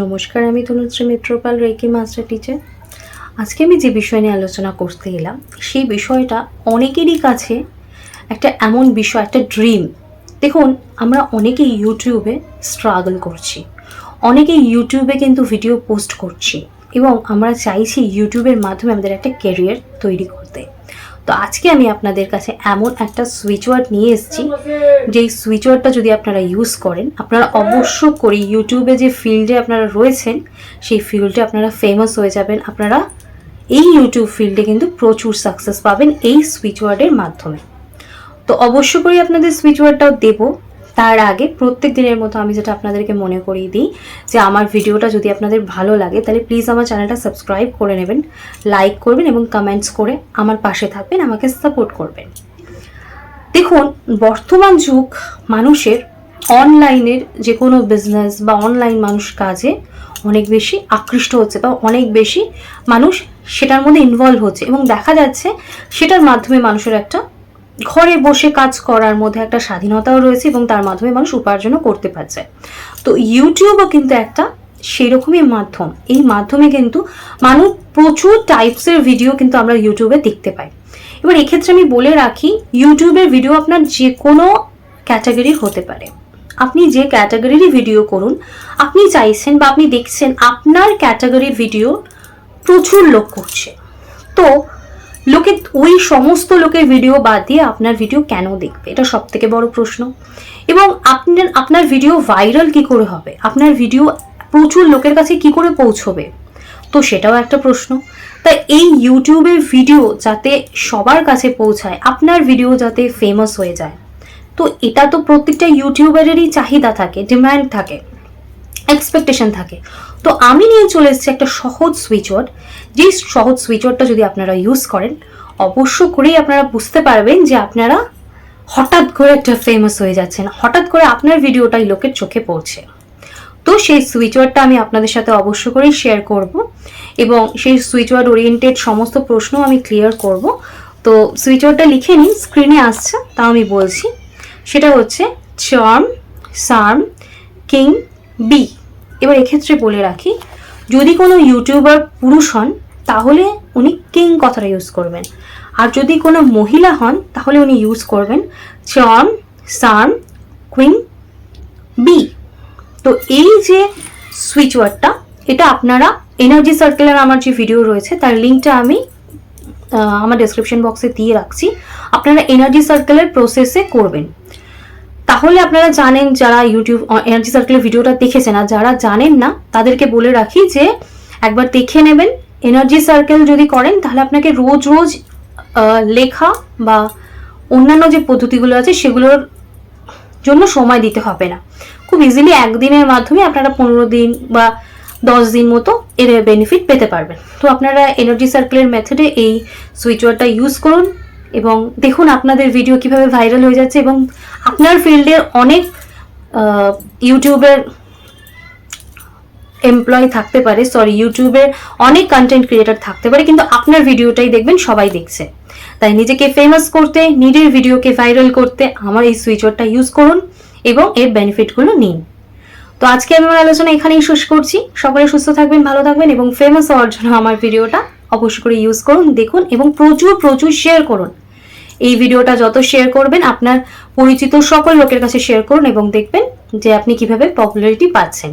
নমস্কার, আমি Tanushree Mitrapal, reiki master teacher. আজকে আমি যে বিষয় নিয়ে আলোচনা করতে এলাম, সেই বিষয়টা অনেকেরই কাছে একটা এমন বিষয়, একটা ড্রিম। দেখুন, আমরা অনেকেই ইউটিউবে স্ট্রাগল করছি, অনেকেই ইউটিউবে কিন্তু ভিডিও পোস্ট করছি এবং আমরা চাইছি ইউটিউবের মাধ্যমে আমাদের একটা ক্যারিয়ার তৈরি করতে। তো আজকে আমি আপনাদের কাছে এমন একটা সুইচ ওয়ার্ড নিয়ে এসেছি, যেই সুইচ ওয়ার্ডটা যদি আপনারা ইউজ করেন, আপনারা অবশ্য করে ইউটিউবে যে ফিল্ডে আপনারা রয়েছেন সেই ফিল্ডে আপনারা ফেমাস হয়ে যাবেন। আপনারা এই ইউটিউব ফিল্ডে কিন্তু প্রচুর সাকসেস পাবেন এই সুইচ ওয়ার্ডের মাধ্যমে। তো অবশ্য করে আপনাদের সুইচ ওয়ার্ডটাও দেবো। তার আগে প্রত্যেক দিনের মতো আমি যেটা আপনাদেরকে মনে করিয়ে দিই যে আমার ভিডিওটা যদি আপনাদের ভালো লাগে তাহলে প্লিজ আমার চ্যানেলটা সাবস্ক্রাইব করে নেবেন, লাইক করবেন এবং কমেন্টস করে আমার পাশে থাকবেন, আমাকে সাপোর্ট করবেন। দেখুন, বর্তমান যুগ মানুষের অনলাইনের যে কোনো বিজনেস বা অনলাইন মানুষ কাজে অনেক বেশি আকৃষ্ট হচ্ছে বা অনেক বেশি মানুষ সেটার মধ্যে ইনভলভ হচ্ছে এবং দেখা যাচ্ছে সেটার মাধ্যমে মানুষের একটা ঘরে বসে কাজ করার মধ্যে একটা স্বাধীনতাও রয়েছে এবং তার মাধ্যমে মানুষ উপার্জনও করতে পারছে। তো ইউটিউবও কিন্তু একটা সেরকমই মাধ্যম। এই মাধ্যমে কিন্তু মানুষ প্রচুর টাইপসের ভিডিও কিন্তু আমরা ইউটিউবে দেখতে পাই। এবার এক্ষেত্রে আমি বলে রাখি, ইউটিউবের ভিডিও আপনার যে কোনো ক্যাটাগরির হতে পারে। আপনি যে ক্যাটাগরিরই ভিডিও করুন, আপনি চাইছেন বা আপনি দেখছেন আপনার ক্যাটাগরির ভিডিও প্রচুর লোক করছে, তো লোকে ওই সমস্ত লোকের ভিডিও বাদ দিয়ে আপনার ভিডিও কেন দেখবে? এটা সব থেকে বড় প্রশ্ন। এবং আপনার ভিডিও ভাইরাল কি করে হবে, আপনার ভিডিও প্রচুর লোকের কাছে কি করে পৌঁছবে, তো সেটাও একটা প্রশ্ন। তাই এই ইউটিউবের ভিডিও যাতে সবার কাছে পৌঁছায়, আপনার ভিডিও যাতে ফেমাস হয়ে যায়, তো এটা তো প্রত্যেকটা ইউটিউবারেরই চাহিদা থাকে, ডিমান্ড থাকে, এক্সপেকটেশন থাকে। তো আমি নিয়ে চলে এসেছি একটা সহজ সুইচ ওয়ার্ড। যেই সহজ সুইচ ওয়ার্ডটা যদি আপনারা ইউজ করেন, অবশ্য করেই আপনারা বুঝতে পারবেন যে আপনারা হঠাৎ করে একটা ফেমাস হয়ে যাচ্ছেন, হঠাৎ করে আপনার ভিডিওটাই লোকের চোখে পড়ছে। তো সেই সুইচ ওয়ার্ডটা আমি আপনাদের সাথে অবশ্য করেই শেয়ার করব এবং সেই সুইচ ওয়ার্ড ওরিয়েন্টেড সমস্ত প্রশ্ন আমি ক্লিয়ার করব। তো সুইচ ওয়ার্ডটা লিখে নিন, স্ক্রিনে আসছে, তাও আমি বলছি। সেটা হচ্ছে চার্ম, সার্ম, কিং, বি। এবার এক্ষেত্রে বলে রাখি, যদি কোনো ইউটিউবার পুরুষ হন তাহলে উনি কিং কথাটা ইউজ করবেন, আর যদি কোনো মহিলা হন তাহলে উনি ইউজ করবেন চার্ম, সার্ম, কুইন, বি। তো এই যে সুইচ ওয়ার্ডটা, এটা আপনারা এনার্জি সার্কেলের আমার যে ভিডিও রয়েছে তার লিঙ্কটা আমি আমার ডেসক্রিপশন বক্সে দিয়ে রাখছি। আপনারা এনার্জি সার্কেলের প্রসেসে করবেন, তাহলে আপনারা জানেন। যারা ইউটিউব এনার্জি সার্কেলের ভিডিওটা দেখেছেন, আর যারা জানেন না তাদেরকে বলে রাখি যে একবার দেখে নেবেন। এনার্জি সার্কেল যদি করেন তাহলে আপনাকে রোজ রোজ লেখা বা অন্যান্য যে পদ্ধতিগুলো আছে সেগুলোর জন্য সময় দিতে হবে না। খুব ইজিলি একদিনের মাধ্যমে আপনারা 15 দিন বা 10 দিন মতো এর বেনিফিট পেতে পারবেন। তো আপনারা এনার্জি সার্কেলের মেথডে এই সুইচ ওয়ার্ডটা ইউজ করুন এবং দেখুন আপনাদের ভিডিও কিভাবে ভাইরাল হয়ে যাচ্ছে। এবং আপনার ফিল্ডের অনেক ইউটিউবের এমপ্লয় থাকতে পারে, ইউটিউবের অনেক কন্টেন্ট ক্রিয়েটার থাকতে পারে, কিন্তু আপনার ভিডিওটাই দেখবেন সবাই দেখছে। তাই নিজেকে ফেমাস করতে, নিজের ভিডিওকে ভাইরাল করতে আমার এই সুইচ ওয়ার্ডটা ইউজ করুন এবং এর বেনিফিটগুলো নিন। তো আজকে আমি আমার আলোচনা এখানেই শেষ করছি। সকলে সুস্থ থাকবেন, ভালো থাকবেন এবং ফেমাস হওয়ার জন্য আমার ভিডিওটা অবশ্যই করে ইউজ করুন, দেখুন এবং প্রচুর প্রচুর শেয়ার করুন। এই ভিডিওটা যত শেয়ার করবেন আপনার পরিচিত সকল লোকের কাছে শেয়ার করুন এবং দেখবেন যে আপনি কিভাবে পপুলারিটি পাচ্ছেন।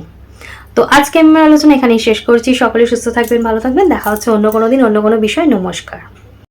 তো আজকে আমি আমার আলোচনা এখানেই শেষ করছি। সকলে সুস্থ থাকবেন, ভালো থাকবেন। দেখা হচ্ছে অন্য কোনো দিন, অন্য কোনো বিষয়। নমস্কার।